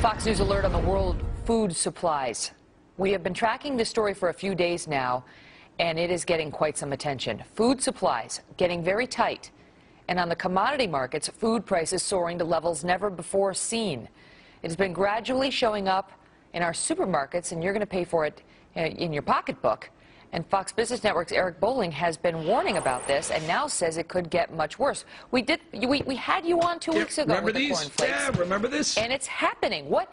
Fox News alert on the world food supplies. We have been tracking this story for a few days now, and it is getting quite some attention. Food supplies getting very tight. And on the commodity markets, food prices soaring to levels never before seen. It has been gradually showing up in our supermarkets, and you're going to pay for it in your pocketbook. And Fox Business Network's Eric Bolling has been warning about this and now says it could get much worse. We had you on 2 weeks ago with the cornflakes. Yeah, remember this? And it's happening. What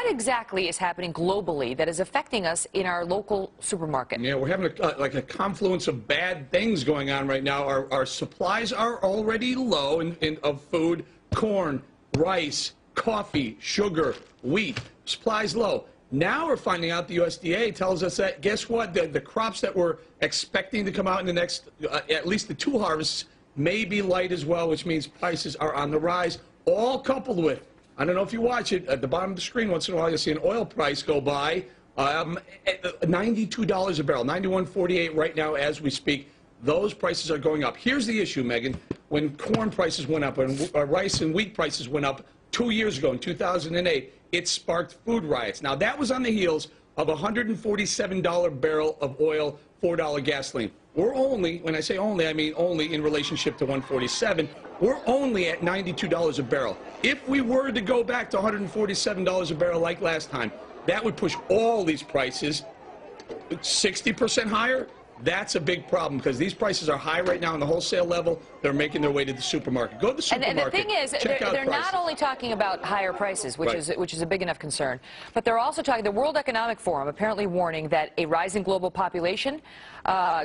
exactly is happening globally that is affecting us in our local supermarket? Yeah, we're having a confluence of bad things going on right now. Our supplies are already low of food, corn, rice, coffee, sugar, wheat. Supplies low. Now we're finding out the USDA tells us that, guess what, the crops that we're expecting to come out in the next, at least the 2 harvests, may be light as well, which means prices are on the rise, all coupled with, I don't know if you watch it, at the bottom of the screen once in a while you'll see an oil price go by, $92 a barrel, $91.48 right now as we speak. Those prices are going up. Here's the issue, Megan. When corn prices went up, when rice and wheat prices went up 2 years ago in 2008, it sparked food riots. Now, that was on the heels of a $147 barrel of oil, $4 gasoline. We're only, when I say only, I mean only in relationship to 147. We're only at $92 a barrel. If we were to go back to $147 a barrel like last time, that would push all these prices 60% higher. That's a big problem because these prices are high right now on the wholesale level. They're making their way to the supermarket. Go to the supermarket. And the thing is, they're not only talking about higher prices, which is a big enough concern, but they're also talking, the World Economic Forum apparently warning that a rising global population,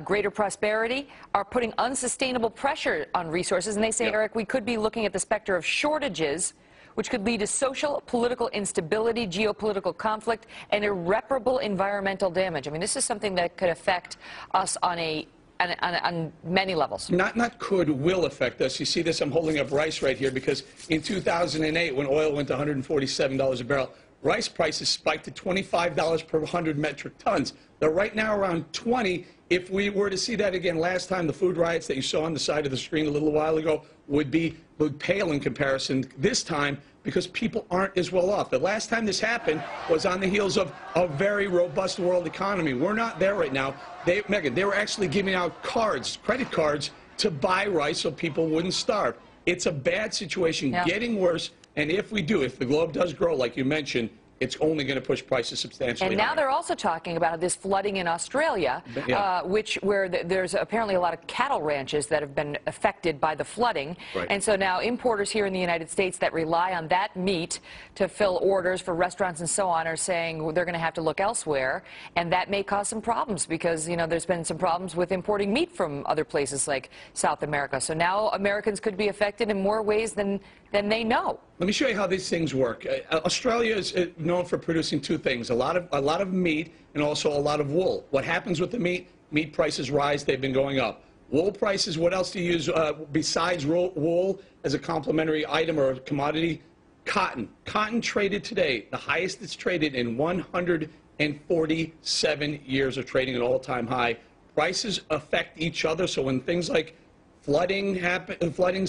greater prosperity, are putting unsustainable pressure on resources. And they say, Eric, we could be looking at the specter of shortages, which could lead to social, political instability, geopolitical conflict, and irreparable environmental damage. I mean, this is something that could affect us on many levels. Not could, will affect us. You see this, I'm holding up rice right here, because in 2008, when oil went to $147 a barrel, rice prices spiked to $25 per 100 metric tons. They're right now around 20. If we were to see that again last time, the food riots that you saw on the side of the screen a little while ago would pale in comparison this time because people aren't as well off. The last time this happened was on the heels of a very robust world economy. We're not there right now. Megan, they were actually giving out cards, credit cards, to buy rice so people wouldn't starve. It's a bad situation, getting worse, and if the globe does grow, like you mentioned, it's only going to push prices substantially And now higher. they're also talking about this flooding in Australia, where there's apparently a lot of cattle ranches that have been affected by the flooding. And so now importers here in the United States that rely on that meat to fill orders for restaurants and so on are saying they're going to have to look elsewhere. And that may cause some problems because, you know, there's been some problems with importing meat from other places like South America. So now Americans could be affected in more ways than they know. Let me show you how these things work. Australia is known for producing 2 things, a lot of meat and also a lot of wool. What happens with the meat? Meat prices rise. They've been going up. Wool prices, what else do you use besides wool as a complementary item or a commodity? Cotton. Cotton traded today, the highest it's traded in 147 years of trading, an all-time high. Prices affect each other, so when things like floodings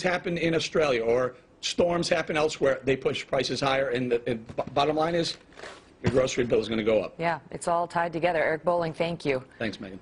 happen in Australia or storms happen elsewhere, they push prices higher, and the bottom line is your grocery bill is going to go up. Yeah, it's all tied together. Eric Bolling, thank you. Thanks, Megan.